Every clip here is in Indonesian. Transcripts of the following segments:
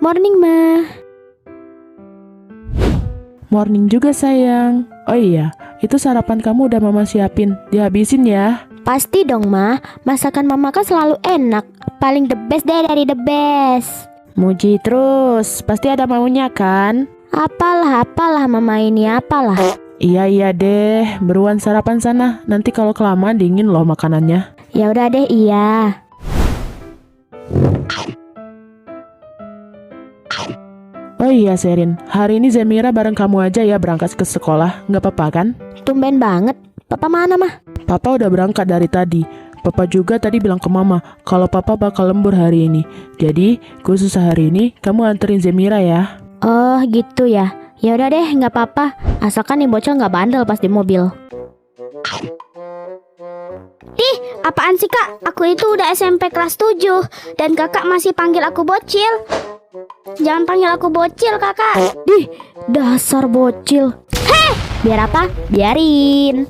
Morning, Ma. Morning juga sayang. Oh iya, itu sarapan kamu udah mama siapin. Dihabisin ya. Pasti dong, Ma. Masakan Mama kan selalu enak. Paling the best deh dari the best. Muji terus, pasti ada maunya kan? Apalah Mama ini, apalah. Iya deh, beruan sarapan sana. Nanti kalau kelamaan dingin loh makanannya. Ya udah deh, iya. Oh iya Sherin, hari ini Zemira bareng kamu aja ya berangkat ke sekolah. Nggak apa-apa kan? Tumben banget. Papa mana, Mah? Papa udah berangkat dari tadi. Papa juga tadi bilang ke mama kalau papa bakal lembur hari ini. Jadi khusus hari ini kamu anterin Zemira ya. Oh gitu ya. Ya udah deh, nggak apa-apa. Asalkan nih bocil nggak bandel pas di mobil. Ih, apaan sih kak? Aku itu udah SMP kelas 7 dan kakak masih panggil aku bocil. Jangan panggil aku bocil kakak. Dih, dasar bocil. Biar apa? Biarin.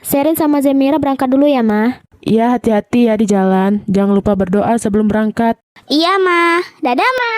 Sherin sama Zemira berangkat dulu ya, Ma. Iya hati-hati ya di jalan. Jangan lupa berdoa sebelum berangkat. Iya ma, dadah ma.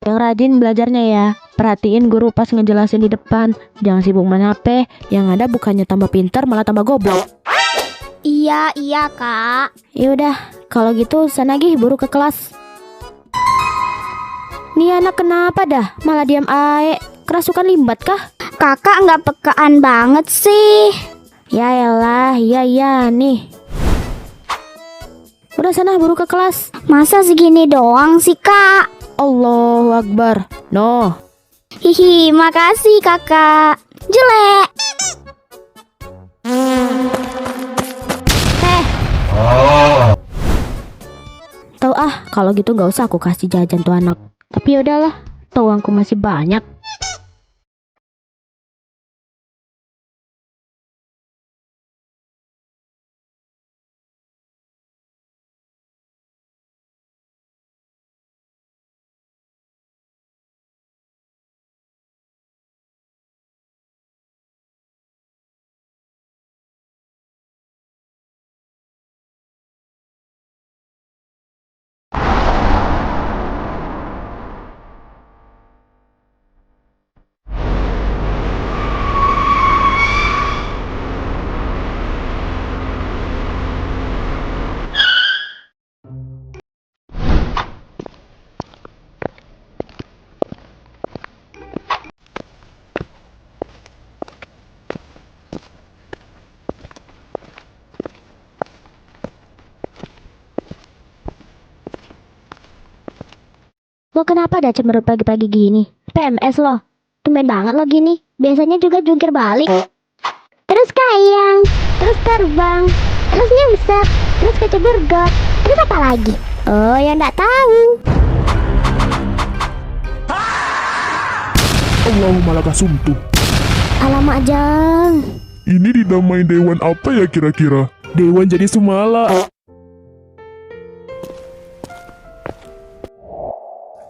Yang rajin belajarnya ya. Perhatiin guru pas ngejelasin di depan. Jangan sibuk main HP. Yang ada bukannya tambah pintar malah tambah goblok. Iya kak. Yaudah, kalau gitu sana gih buru ke kelas. Nih anak kenapa dah? Malah diam ae. Kerasukan limbat kah? Kakak nggak pekaan banget sih. Ya elah, iya nih. Udah sana buru ke kelas. Masa segini doang sih kak? Allahu Akbar. No. Hihi, makasih kakak. Jelek. Tahu kalau gitu nggak usah aku kasih jajan tuh anak. Tapi yaudahlah, tahu uangku masih banyak. Lo kenapa dah cemberut pagi-pagi gini? PMS lo? Tumben banget lo gini. Biasanya juga jungkir balik. Terus kayang, terus terbang, terus nyungsep, terus kecebur got, terus apa lagi? Oh, yang nggak tahu. Allahumma laka sumtu. Alamak Jang. Ini dinamain dewan apa ya kira-kira? Dewan jadi Sumala.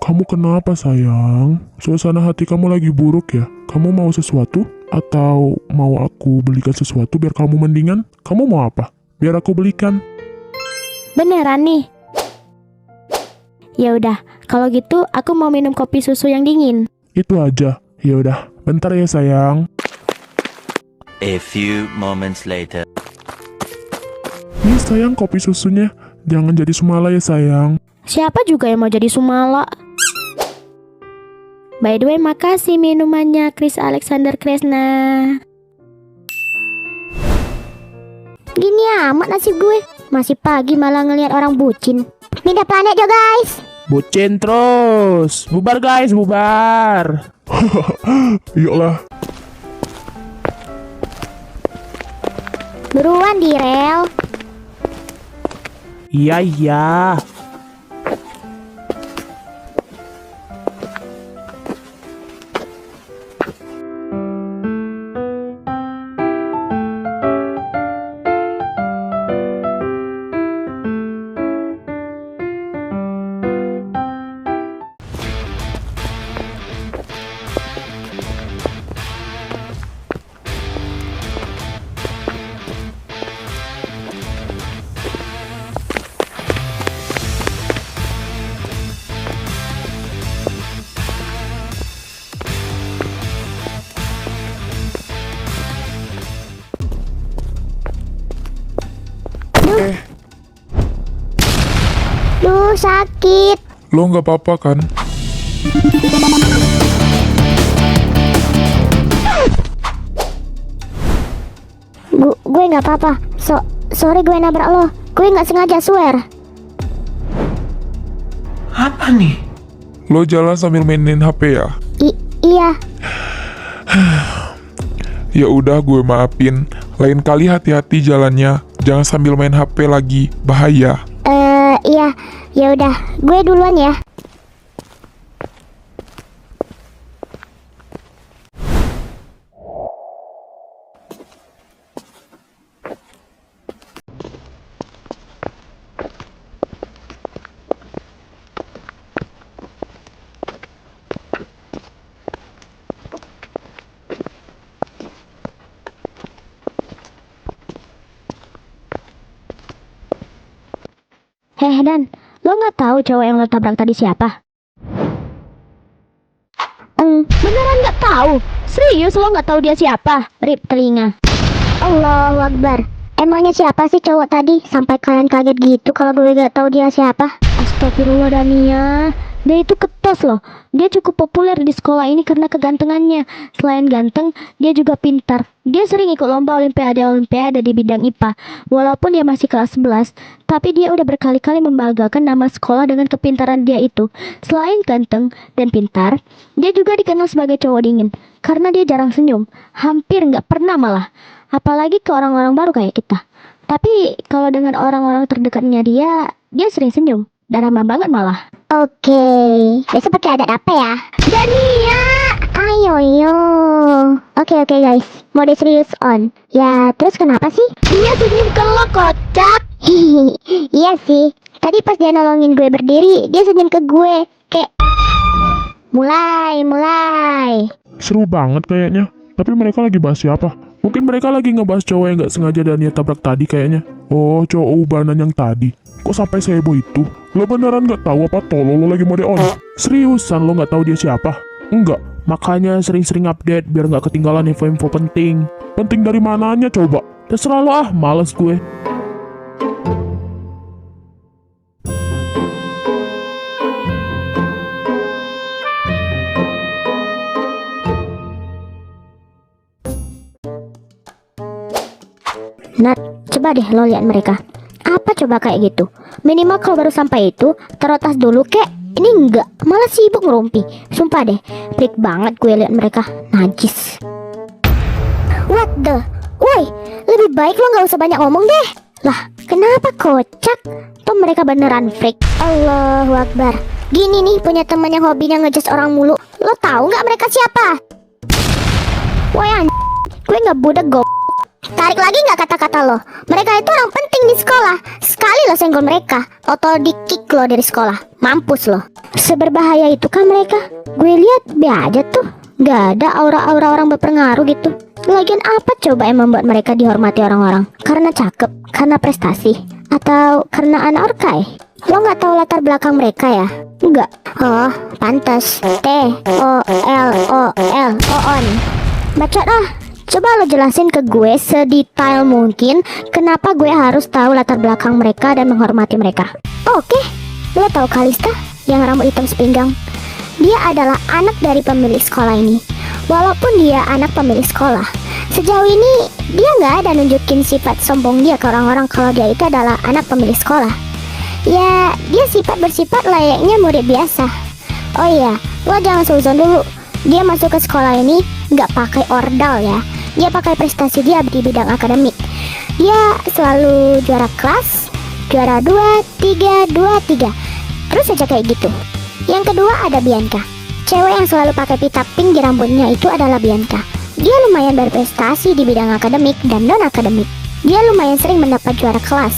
Kamu kenapa sayang? Suasana hati kamu lagi buruk ya? Kamu mau sesuatu? Atau mau aku belikan sesuatu biar kamu mendingan? Kamu mau apa? Biar aku belikan. Beneran nih? Ya udah, kalau gitu aku mau minum kopi susu yang dingin. Itu aja. Ya udah, bentar ya sayang. A few moments later. Nih sayang kopi susunya. Jangan jadi Sumala ya sayang. Siapa juga yang mau jadi Sumala? By the way, makasih minumannya Chris Alexander Kresna. Gini amat nasib gue. Masih pagi malah ngelihat orang bucin. Pindah planet yo guys. Bucin terus. Bubar guys, bubar. Yuklah. Buruan di rel. Iya, iya. Duh, sakit. Lo nggak apa-apa kan? Gue nggak apa-apa. Sorry gue nabrak lo. Gue nggak sengaja, swear. Apa nih? Lo jalan sambil mainin HP ya? Iya. Ya udah, gue maafin. Lain kali hati-hati jalannya. Jangan sambil main HP lagi, bahaya. Iya. Ya udah, gue duluan ya. Dan, lo nggak tahu cowok yang lo tabrak tadi siapa? Beneran nggak tahu? Serius lo nggak tahu dia siapa? Rip telinga. Allahu Akbar. Emangnya siapa sih cowok tadi? Sampai kalian kaget gitu kalau gue nggak tahu dia siapa? Astagfirullah Dania. Dia itu ketos loh. Dia cukup populer di sekolah ini karena kegantengannya. Selain ganteng, dia juga pintar. Dia sering ikut lomba olimpiade di bidang IPA. Walaupun dia masih kelas 11, tapi dia udah berkali-kali membanggakan nama sekolah dengan kepintaran dia itu. Selain ganteng dan pintar, dia juga dikenal sebagai cowok dingin. Karena dia jarang senyum. Hampir nggak pernah malah. Apalagi ke orang-orang baru kayak kita. Tapi kalau dengan orang-orang terdekatnya dia sering senyum. Dan ramah banget malah. Oke, besok pakai adat apa ya? Dania! Ayo. Oke guys, mode serius on. Ya, terus kenapa sih? Dia senyum ke lo, kocak. Iya sih, tadi pas dia nolongin gue berdiri, dia senyum ke gue. Kayak Mulai. Seru banget kayaknya. Tapi mereka lagi bahas siapa? Mungkin mereka lagi ngebahas cowok yang nggak sengaja Dania tabrak tadi kayaknya. Oh, cowok ubanan yang tadi. Kok sampai seheboh itu? Lo beneran nggak tahu apa tolol lo lagi mode on? Seriusan lo nggak tahu dia siapa? Enggak. Makanya sering-sering update biar nggak ketinggalan info-info penting. Penting dari mananya coba? Terserah lo males gue. Nat, coba deh lo lihat mereka. Apa coba kayak gitu? Minimal kalau baru sampai itu, taruh tas dulu kek. Ini enggak, malah sibuk ngerumpi. Sumpah deh, pelik banget gue lihat mereka. Najis. What the? Woi, lebih baik lo gak usah banyak ngomong deh. Lah, kenapa kocak? Tuh mereka beneran freak. Allahu Akbar. Gini nih punya teman yang hobinya ngejudge orang mulu. Lo tahu nggak mereka siapa? Woi gue nggak budak go. Tarik lagi nggak kata-kata lo? Mereka itu orang penting di sekolah. Sekali lo senggol mereka, atau di kick lo dari sekolah. Mampus lo. Seberbahaya itu kan mereka? Gue lihat be aja tuh. Gak ada aura-aura orang berpengaruh gitu. Lagian apa coba yang membuat mereka dihormati orang-orang? Karena cakep? Karena prestasi? Atau karena anak orkai? Lo nggak tahu latar belakang mereka ya? Enggak. Oh, pantas. T-O-L-O-L O-on. Bacot ah. Coba lo jelasin ke gue sedetail mungkin kenapa gue harus tahu latar belakang mereka dan menghormati mereka. Oke, lo tahu Kalista yang rambut hitam sepinggang? Dia adalah anak dari pemilik sekolah ini. Walaupun dia anak pemilik sekolah, sejauh ini dia nggak ada nunjukin sifat sombong dia ke orang-orang kalau dia itu adalah anak pemilik sekolah. Ya, dia bersifat layaknya murid biasa. Oh iya, lo jangan suzon dulu. Dia masuk ke sekolah ini nggak pakai ordal ya. Dia pakai prestasi dia di bidang akademik. Dia selalu juara kelas, juara 2, 3, 2, 3. Terus aja kayak gitu. Yang kedua ada Bianca. Cewek yang selalu pakai pita pink di rambutnya itu adalah Bianca. Dia lumayan berprestasi di bidang akademik dan non-akademik. Dia lumayan sering mendapat juara kelas.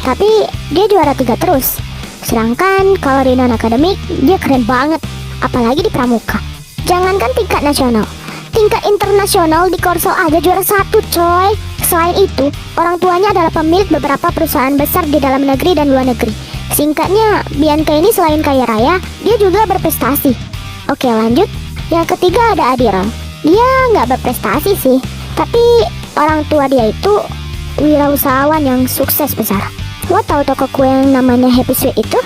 Tapi dia juara 3 terus. Sedangkan kalau di non-akademik, dia keren banget. Apalagi di pramuka. Jangankan tingkat nasional, tingkat internasional di Korsel aja juara 1 coy. Selain itu, orang tuanya adalah pemilik beberapa perusahaan besar di dalam negeri dan luar negeri. Singkatnya, Bianca ini selain kaya raya, dia juga berprestasi. Oke lanjut. Yang ketiga ada Adira. Dia nggak berprestasi sih, tapi orang tua dia itu wirausahawan yang sukses besar. Lo tahu toko kue yang namanya Happy Sweet itu?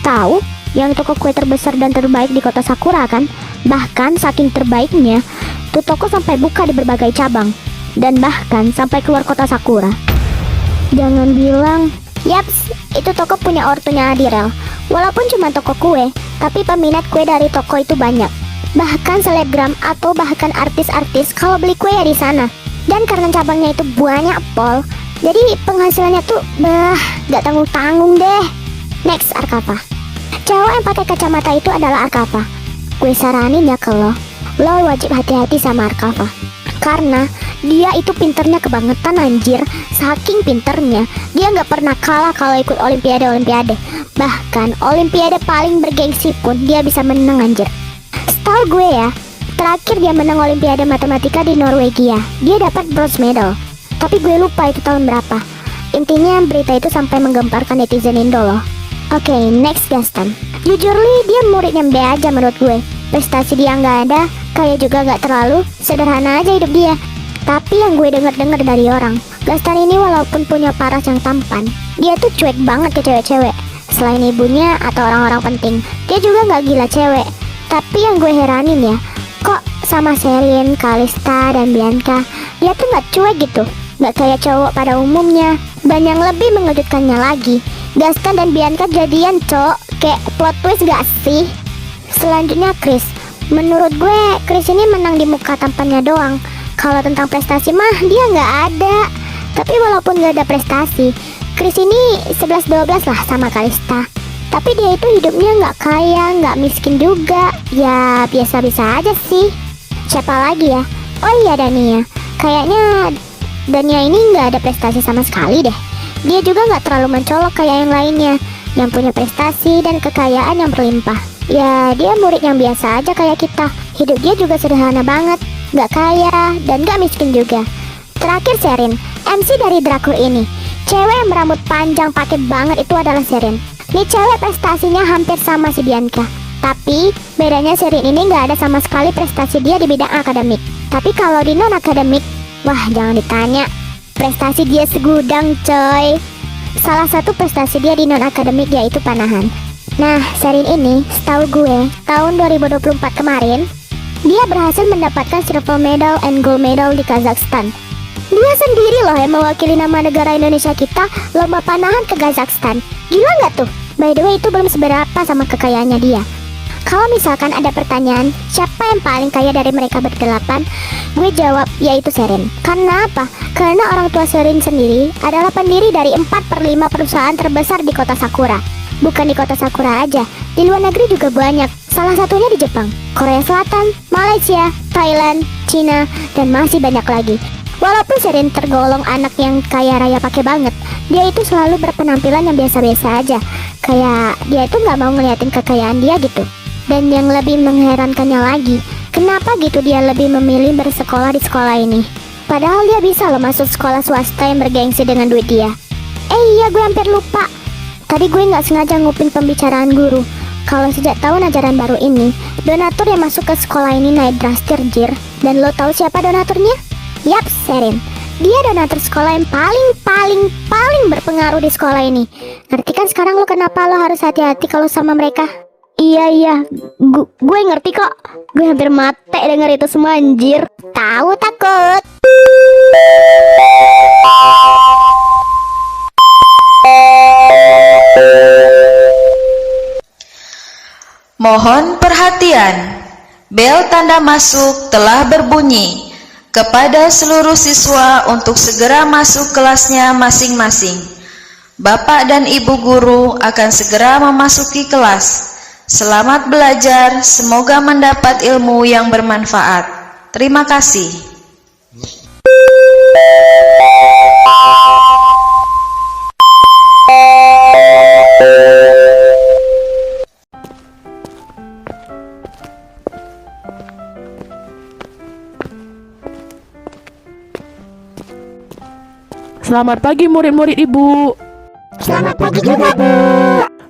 Tahu? Yang toko kue terbesar dan terbaik di kota Sakura kan? Bahkan saking terbaiknya, tuh toko sampai buka di berbagai cabang. Dan bahkan sampai keluar kota Sakura. Jangan bilang. Yaps, itu toko punya ortunya Adirel. Walaupun cuma toko kue, tapi peminat kue dari toko itu banyak. Bahkan selebgram atau bahkan artis-artis kalau beli kue ya di sana. Dan karena cabangnya itu banyak pol, jadi penghasilannya tuh gak tanggung-tanggung deh. Next, Arkava. Cowok yang pakai kacamata itu adalah Arkava. Gue saranin ya ke lo wajib hati-hati sama Arkava. Karena dia itu pinternya kebangetan anjir. Saking pinternya, dia gak pernah kalah kalau ikut olimpiade. Bahkan olimpiade paling bergengsi pun dia bisa menang anjir. Setahu gue ya, terakhir dia menang olimpiade matematika di Norwegia, dia dapat bronze medal. Tapi gue lupa itu tahun berapa. Intinya berita itu sampai menggemparkan netizen Indo loh. Oke, next Gaston. Jujur li, dia murid yang B aja menurut gue. Prestasi dia nggak ada, kayak juga nggak terlalu, sederhana aja hidup dia. Tapi yang gue denger dari orang, Gaston ini walaupun punya paras yang tampan, dia tuh cuek banget ke cewek-cewek. Selain ibunya atau orang-orang penting, dia juga nggak gila cewek. Tapi yang gue heranin ya, kok sama Sherin, Kalista, dan Bianca, dia tuh nggak cuek gitu, nggak kayak cowok pada umumnya. Dan yang lebih mengejutkannya lagi, Gaston dan Bianca jadian cok, kayak plot twist gak sih? Selanjutnya Chris. Menurut gue Chris ini menang di muka tampannya doang. Kalau tentang prestasi mah dia nggak ada. Tapi walaupun nggak ada prestasi, Chris ini 11-12 lah sama Kalista. Tapi dia itu hidupnya nggak kaya, nggak miskin juga. Ya biasa-biasa aja sih. Siapa lagi ya? Oh iya Dania. Kayaknya Dania ini nggak ada prestasi sama sekali deh. Dia juga nggak terlalu mencolok kayak yang lainnya, yang punya prestasi dan kekayaan yang berlimpah. Ya dia murid yang biasa aja kayak kita. Hidup dia juga sederhana banget, nggak kaya dan nggak miskin juga. Terakhir Sherin, MC dari Drakor ini. Cewek yang berambut panjang pakai banget itu adalah Sherin. Nih cewek prestasinya hampir sama si Bianca. Tapi bedanya Sherin ini nggak ada sama sekali prestasi dia di bidang akademik. Tapi kalau di non akademik, wah jangan ditanya. Prestasi dia segudang coy. Salah satu prestasi dia di non akademik yaitu panahan. Nah Sherin ini setahu gue tahun 2024 kemarin dia berhasil mendapatkan silver medal and gold medal di Kazakhstan. Dia sendiri loh yang mewakili nama negara Indonesia kita lomba panahan ke Kazakhstan. Gila nggak tuh? By the way itu belum seberapa sama kekayaannya dia. Kalau misalkan ada pertanyaan siapa yang paling kaya dari mereka berdelapan, gue jawab yaitu Sherin. Karena apa? Karena orang tua Sherin sendiri adalah pendiri dari 4/5 perusahaan terbesar di kota Sakura. Bukan di kota Sakura aja, di luar negeri juga banyak. Salah satunya di Jepang, Korea Selatan, Malaysia, Thailand, Cina, dan masih banyak lagi. Walaupun Sherin tergolong anak yang kaya raya pakai banget, dia itu selalu berpenampilan yang biasa-biasa aja. Kayak dia itu nggak mau ngeliatin kekayaan dia gitu. Dan yang lebih mengherankannya lagi, kenapa gitu dia lebih memilih bersekolah di sekolah ini? Padahal dia bisa loh masuk sekolah swasta yang bergengsi dengan duit dia. Iya gue hampir lupa. Tadi gue nggak sengaja nguping pembicaraan guru. Kalau sejak tahun ajaran baru ini, donatur yang masuk ke sekolah ini naik drastis jir. Dan lo tahu siapa donaturnya? Yap, Sherin. Dia donatur sekolah yang paling berpengaruh di sekolah ini. Ngerti kan sekarang lo kenapa lo harus hati-hati kalau sama mereka? Iya, gue ngerti kok. Gue hampir mati denger itu semua anjir. Tahu takut. Perhatian, bel tanda masuk telah berbunyi. Kepada seluruh siswa untuk segera masuk kelasnya masing-masing. Bapak dan Ibu guru akan segera memasuki kelas. Selamat belajar, semoga mendapat ilmu yang bermanfaat. Terima kasih. Selamat pagi murid-murid Ibu. Selamat pagi juga, Bu.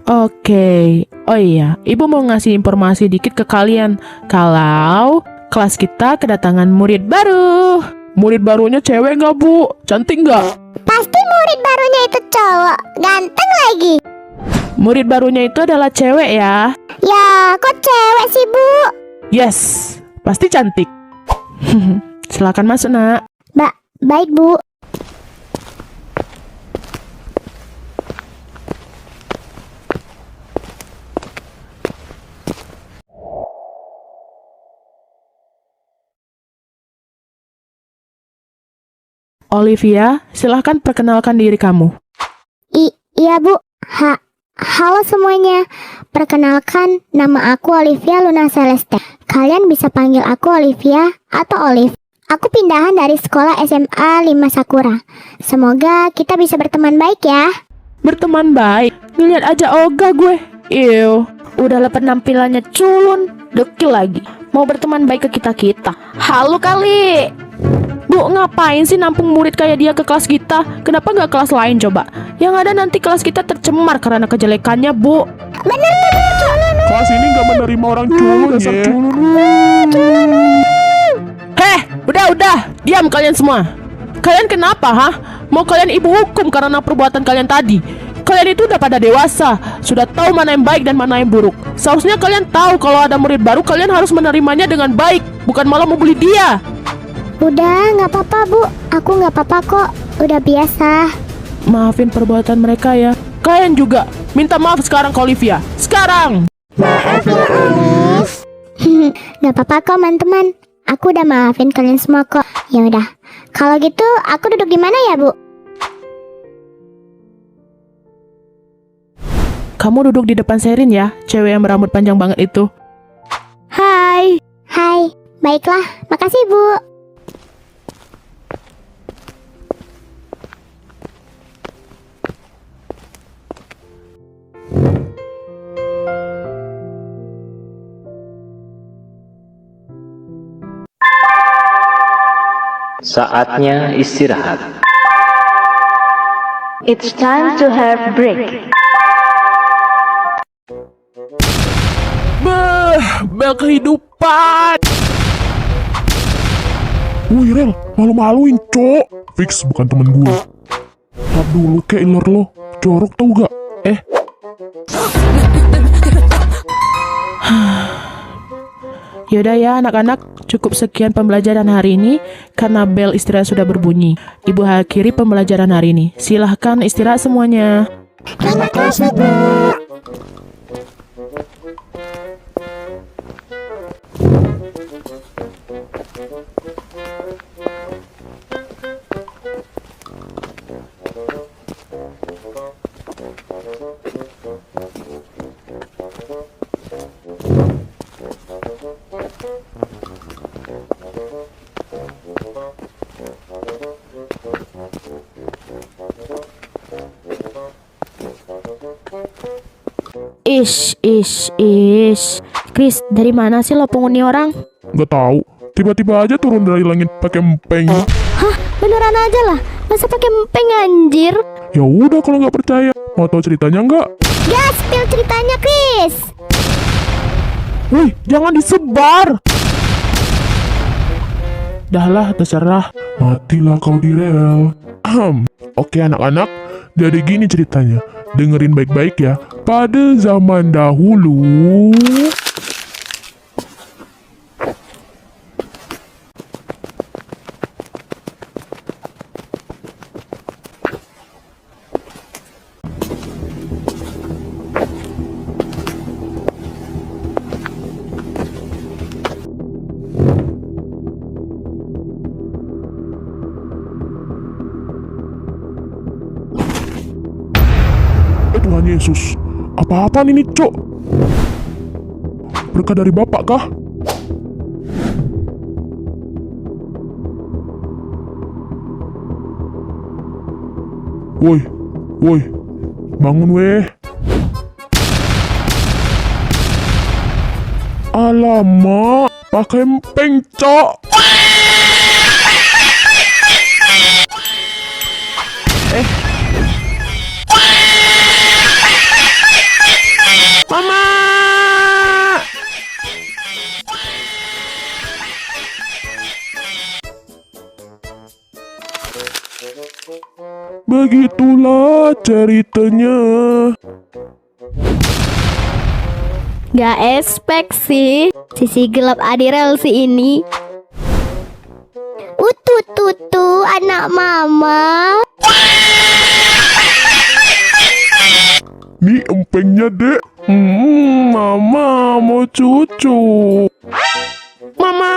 Oke, oh iya, Ibu mau ngasih informasi dikit ke kalian kalau kelas kita kedatangan murid baru. Murid barunya cewek nggak, Bu? Cantik nggak? Pasti murid barunya itu cowok, ganteng lagi. Murid barunya itu adalah cewek ya. Ya, kok cewek sih, Bu? Yes, pasti cantik. Silakan masuk, Nak. Baik, Bu. Olivia, silahkan perkenalkan diri kamu. Iya, Bu. Halo semuanya. Perkenalkan, nama aku Olivia Luna Celeste. Kalian bisa panggil aku Olivia atau Olive. Aku pindahan dari sekolah SMA 5 Sakura. Semoga kita bisa berteman baik ya. Berteman baik? Ngeliat aja ogah gue. Ew. Udahlah penampilannya culun, dekil lagi. Mau berteman baik ke kita-kita. Halu kali. Bu, ngapain sih nampung murid kayak dia ke kelas kita? Kenapa nggak kelas lain coba? Yang ada nanti kelas kita tercemar karena kejelekannya, Bu. Kelas ini nggak menerima orang culun ya. Heh, udah, diam kalian semua. Kalian kenapa, hah? Mau kalian ibu hukum karena perbuatan kalian tadi? Kalian itu udah pada dewasa, sudah tahu mana yang baik dan mana yang buruk. Seharusnya kalian tahu kalau ada murid baru, kalian harus menerimanya dengan baik, bukan malah membuli dia. Udah, nggak apa-apa, Bu. Aku nggak apa-apa kok. Udah biasa. Maafin perbuatan mereka ya. Kalian juga minta maaf sekarang ke Olivia. Sekarang. Nggak apa-apa kok, teman-teman. Aku udah maafin kalian semua kok. Ya udah. Kalau gitu, aku duduk di mana ya, Bu? Kamu duduk di depan Sherin ya, cewek yang berambut panjang banget itu. Hai. Baiklah. Makasih, Bu. Saatnya istirahat. It's time to have break. Bel kehidupan. Wih, Rel, malu-maluin, Cok. Fix bukan temen gue. Tap dulu kayak iler lo. Jorok tau gak? Yaudah ya anak-anak, cukup sekian pembelajaran hari ini karena bel istirahat sudah berbunyi. Ibu akhiri pembelajaran hari ini. Silahkan istirahat semuanya. Terima kasih, Bu. Ish. Chris, dari mana sih lo penghuni orang? Gak tahu. Tiba-tiba aja turun dari langit pakai empeng. Hah? Beneran aja lah. Masa pakai empeng anjir? Ya udah kalau nggak percaya. Mau tahu ceritanya nggak? Ya, spill ceritanya, Chris. Wih, jangan disebar. Dahlah, terserah. Matilah kau di rel. Oke anak-anak, jadi gini ceritanya. Dengerin baik-baik ya. Pada zaman dahulu... Tuhan Yesus. Apa-apaan ini, Cok? Berkah dari Bapak kah? Woi, woi, bangun weh. Alamak, pakai empeng, Cok. Mama! Begitulah ceritanya. Gak expect sih sisi gelap Adirel si ini. Tutu anak mama. Nih empengnya, Dek. Mama mau cucu. Mama!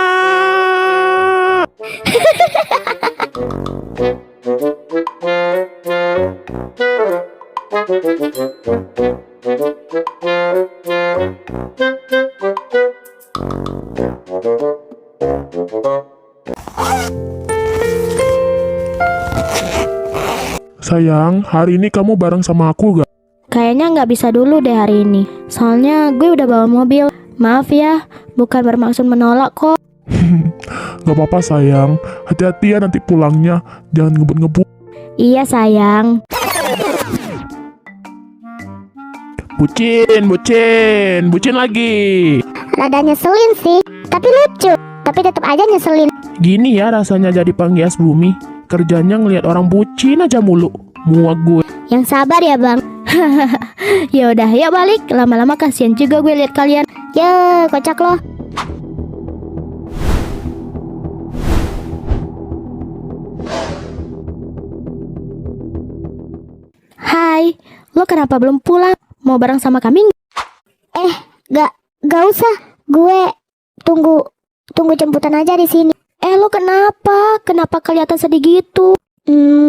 Sayang, hari ini kamu bareng sama aku gak? Kayaknya nggak bisa dulu deh hari ini. Soalnya gue udah bawa mobil. Maaf ya, bukan bermaksud menolak kok. Gak apa-apa sayang. Hati-hati ya nanti pulangnya. Jangan ngebut-ngebut. Iya sayang. Bucin lagi. Rada nyeselin sih, tapi lucu. Tapi tetap aja nyeselin. Gini ya rasanya jadi penghias bumi. Kerjanya ngelihat orang bucin aja mulu. Muak gue. Yang sabar ya bang. Ya udah, yuk balik. Lama-lama kasihan juga gue lihat kalian. Ya kocak loh. Hai, lo kenapa belum pulang? Mau bareng sama kami? Gak usah. Gue tunggu jemputan aja di sini. Lo kenapa? Kenapa kelihatan sedih gitu?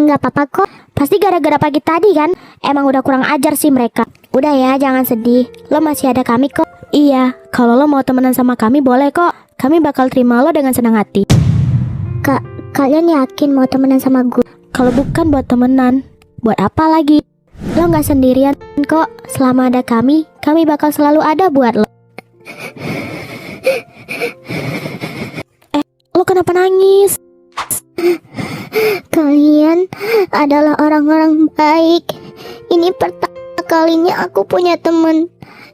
Gak apa-apa kok. Pasti gara-gara pagi tadi kan? Emang udah kurang ajar sih mereka. Udah ya, jangan sedih. Lo masih ada kami kok. Iya, kalau lo mau temenan sama kami boleh kok. Kami bakal terima lo dengan senang hati. Kalian yakin mau temenan sama gue? Kalau bukan buat temenan, buat apa lagi? Lo gak sendirian kok. Selama ada kami bakal selalu ada buat lo. Lo kenapa nangis? Kalian adalah orang-orang baik. Ini pertama kalinya aku punya temen.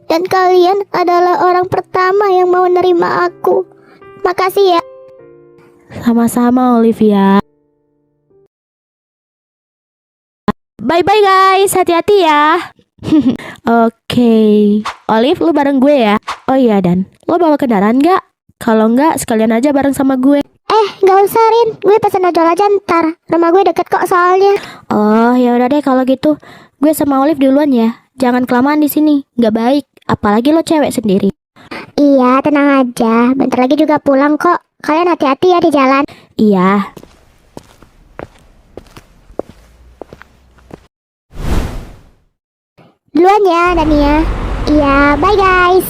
Dan kalian adalah orang pertama yang mau nerima aku. Makasih ya. Sama-sama Olivia. Bye-bye guys, hati-hati ya. Oke, Olive lu bareng gue ya. Oh iya Dan, lo bawa kendaraan gak? Kalau enggak, sekalian aja bareng sama gue. Gak usah Rin, gue pesen ojol aja ntar. Rumah gue deket kok soalnya. Oh ya udah deh kalau gitu. Gue sama Olive duluan ya. Jangan kelamaan di sini, nggak baik. Apalagi lo cewek sendiri. Iya, tenang aja. Bentar lagi juga pulang kok. Kalian hati-hati ya di jalan. Iya. Duluan ya, Dania. Iya, bye guys.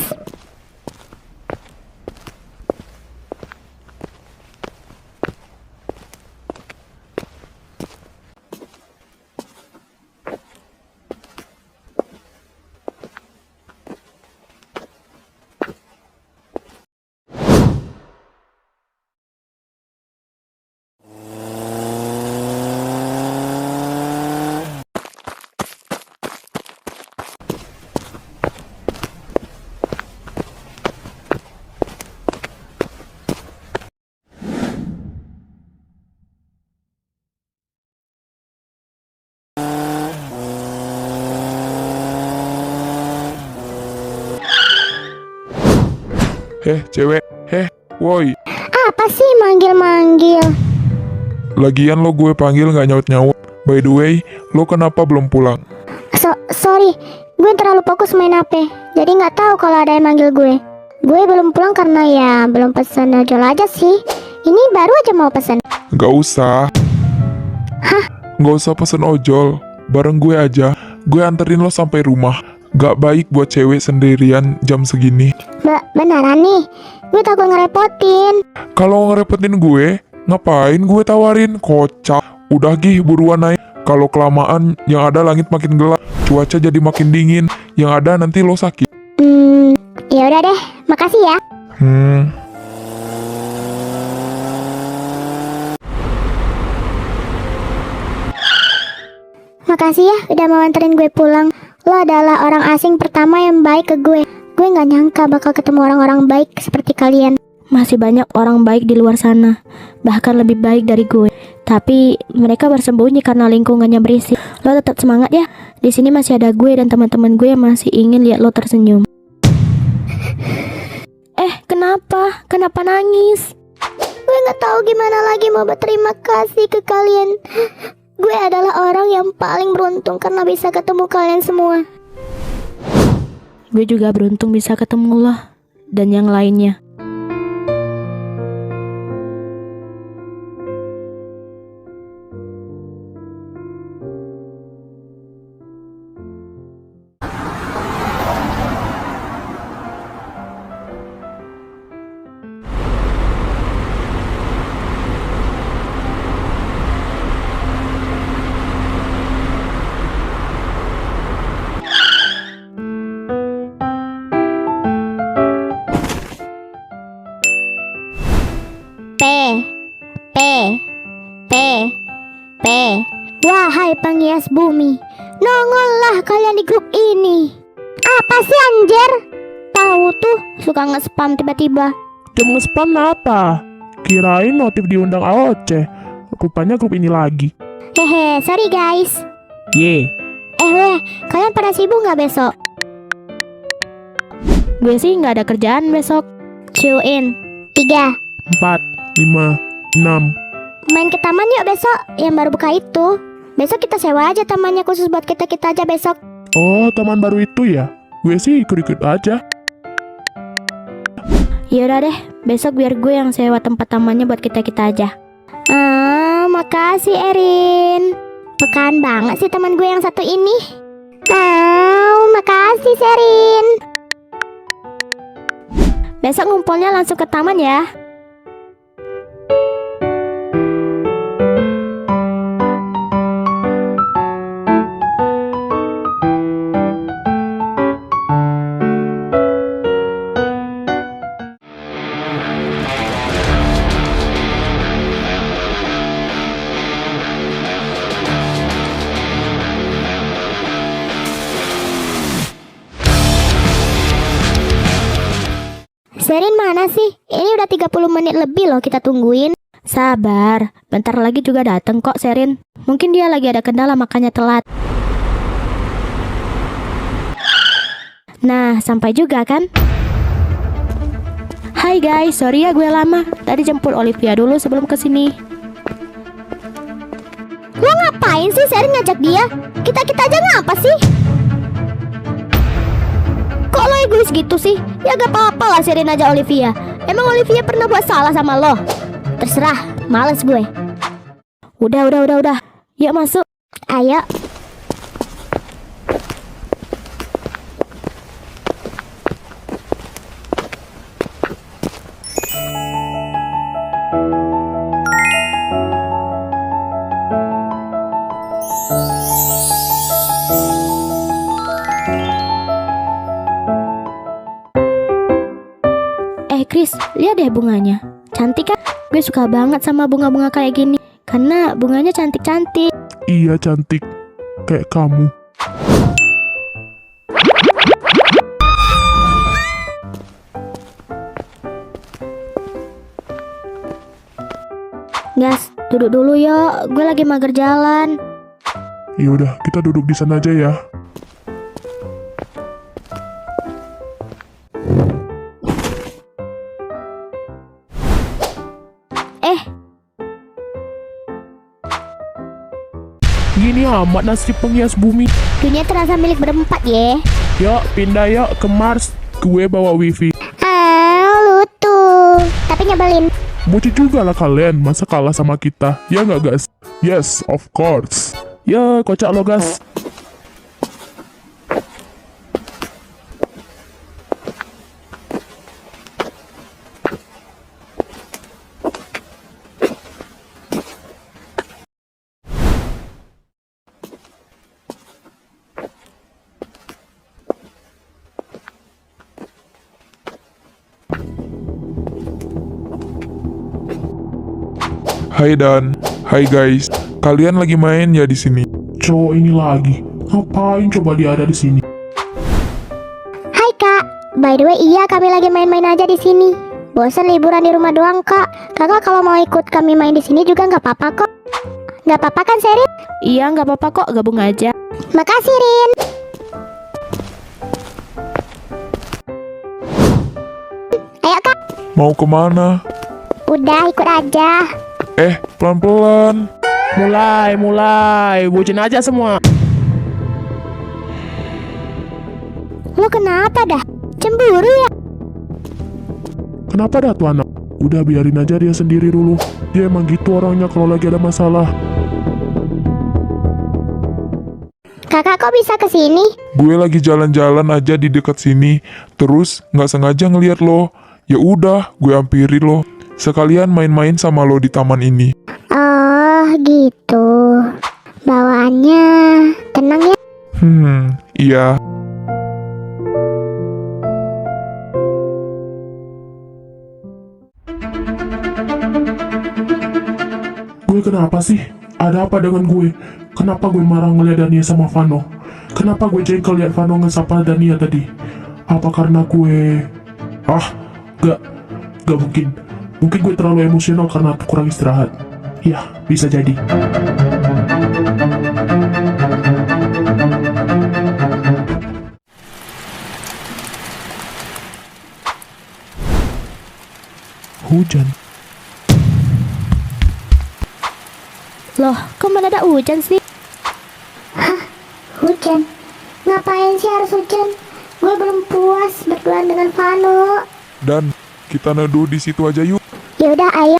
Cewek. Woi. Apa sih manggil-manggil? Lagian lo gue panggil gak nyaut-nyaut. By the way, lo kenapa belum pulang? Sorry, gue terlalu fokus main HP. Jadi nggak tahu kalau ada yang manggil gue. Gue belum pulang karena ya belum pesen ojol aja sih. Ini baru aja mau pesen. Gak usah. Hah? Gak usah pesen ojol. Bareng gue aja. gue anterin lo sampai rumah. Gak baik buat cewek sendirian jam segini. Beneran nih, gue takut ngerepotin. Kalau ngerepotin gue, ngapain gue tawarin? Kocak. Udah Gih, buruan naik. Kalau kelamaan, yang ada langit makin gelap, cuaca jadi makin dingin. Yang ada nanti lo sakit. Ya udah deh, makasih ya. Makasih ya udah mau anterin gue pulang. Lo adalah orang asing pertama yang baik ke gue. Gue gak nyangka bakal ketemu orang-orang baik seperti kalian. Masih banyak orang baik di luar sana, bahkan lebih baik dari gue. Tapi mereka bersembunyi karena lingkungannya berisik. Lo tetap semangat ya. Di sini masih ada gue dan teman-teman gue yang masih ingin lihat lo tersenyum. Kenapa? Kenapa nangis? Gue gak tahu gimana lagi mau berterima kasih ke kalian. Gue adalah orang yang paling beruntung karena bisa ketemu kalian semua. Gue juga beruntung bisa ketemu lo dan yang lainnya. Wahai penghias bumi, nongollah kalian di grup ini. Apa sih anjir? Tahu tuh, suka nge-spam tiba-tiba. Jam nge-spam apa? Kirain notif diundang AOC. Rupanya grup ini lagi. Hehe, sorry guys. Ye. Kalian pada sibuk nggak besok? Gue sih nggak ada kerjaan besok. Chill in. 3. 4, 5, 6. Main ke taman yuk besok, yang baru buka itu. Besok kita sewa aja tamannya khusus buat kita-kita aja besok. Oh, taman baru itu ya? Gue sih ikut-ikut aja. Yaudah deh, besok biar gue yang sewa tempat tamannya buat kita-kita aja. Makasih Erin. Pekaan banget sih teman gue yang satu ini. Makasih Sherin. Besok ngumpulnya langsung ke taman ya. Sherin mana sih? Ini udah 30 menit lebih loh kita tungguin. Sabar, bentar lagi juga dateng kok Sherin. Mungkin dia lagi ada kendala makanya telat. Nah, sampai juga kan? Hai guys, sorry ya gue lama. Tadi jemput Olivia dulu sebelum kesini. Lo ngapain sih Sherin ngajak dia? Kita-kita aja ngapa sih? Kok lo egois gitu sih? Ya gak apa-apa lah Sherin aja Olivia. Emang Olivia pernah buat salah sama lo? Terserah, males gue. Udah. Yuk masuk. Ayo. Chris, lihat deh bunganya. Cantik kan? Gue suka banget sama bunga-bunga kayak gini. Karena bunganya cantik-cantik. Iya cantik, kayak kamu. Gas, duduk dulu yuk. Gue lagi mager jalan. Yaudah, kita duduk di sana aja ya. Gini amat nasib penghias bumi. Dunia terasa milik berempat ya. Yuk, pindah yuk ke Mars. Gue bawa wifi. Lutu. Tapi nyebelin. Bocil juga lah kalian, masa kalah sama kita? Ya nggak guys? Yes, of course. Ya, kocak lo gas. Hai Dan, hai guys. Kalian lagi main ya di sini? Cowok ini lagi. Ngapain coba dia ada di sini? Hai kak, by the way iya kami lagi main-main aja di sini. Bosan liburan di rumah doang kak. Kakak kalau mau ikut kami main di sini juga nggak apa-apa kok. Nggak apa-apa kan Serin? Iya, nggak apa-apa kok, gabung aja. Makasih Rin. Ayo kak. Mau kemana? Udah ikut aja. Pelan-pelan. Mulai. Bucin aja semua. Lo kenapa dah? Cemburu ya? Kenapa dah tuh anak? Udah biarin aja dia sendiri dulu. Dia emang gitu orangnya kalau lagi ada masalah. Kakak kok bisa kesini? Gue lagi jalan-jalan aja di dekat sini, terus nggak sengaja ngeliat lo. Ya udah, gue hampiri lo. Sekalian main-main sama lo di taman ini. Oh gitu. Bawaannya tenang ya. Iya. Gue kenapa sih? Ada apa dengan gue? Kenapa gue marah ngeliat Dania sama Vano? Kenapa gue jengkel liat Vano ngesapa Dania tadi? Apa karena gue... Gak mungkin. Mungkin gue terlalu emosional karena kurang istirahat. Ya, bisa jadi. Hujan. Loh, kok mendadak hujan sih? Hujan? Ngapain sih harus hujan? Gue belum puas berduaan dengan Vano. Dan kita neduh di situ aja yuk. Yaudah ayo.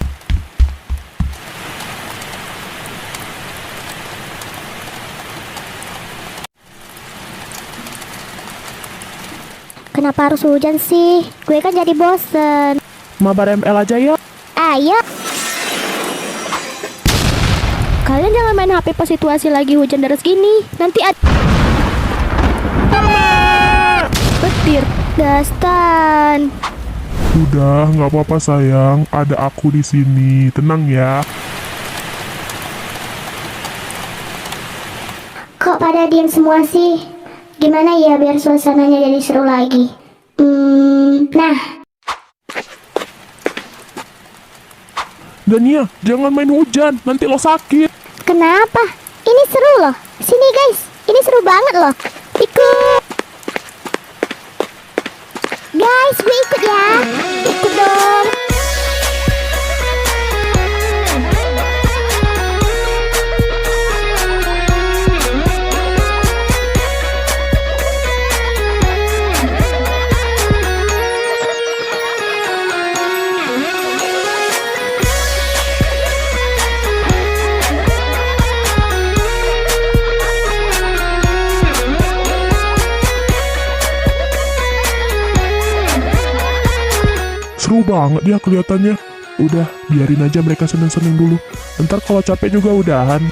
Kenapa harus hujan sih? Gue kan jadi bosen. Mabar ML aja yuk. Ayo. Kalian jangan main HP pas situasi lagi hujan deras gini. Nanti ada petir, Gastan. Udah, nggak apa-apa sayang. Ada aku di sini. Tenang ya. Kok pada diam semua sih? Gimana ya biar suasananya jadi seru lagi? Nah, Dania, jangan main hujan. Nanti lo sakit. kenapa? Ini seru loh. Sini guys, ini seru banget loh. Ikut. Guys, gue ikut ya. Ikut dong. Seru banget dia kelihatannya. Udah, biarin aja mereka seneng-seneng dulu. Ntar kalau capek juga udahan.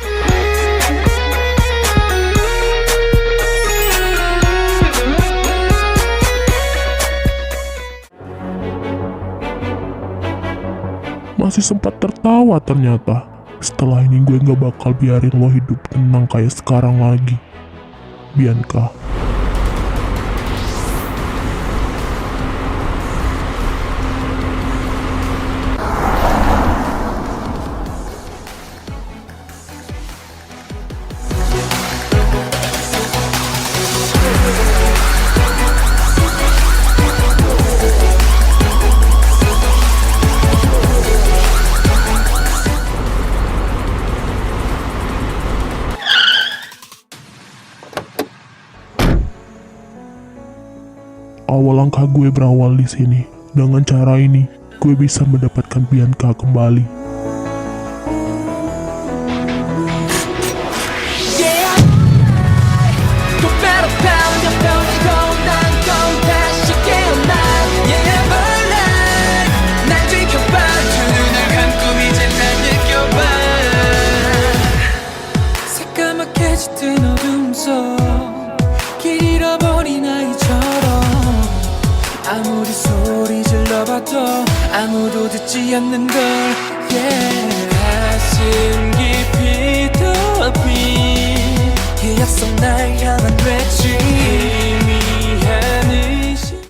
Masih sempat tertawa ternyata. Setelah ini gue gak bakal biarin lo hidup tenang kayak sekarang lagi. Bianca. Awal langkah gue berawal di sini. Dengan cara ini, gue bisa mendapatkan Bianca kembali. 아무리 소리 질러봐도 아무도 듣지 않는 걸 yeah. 가슴 깊이 덮인 그 약속 날 향한 외침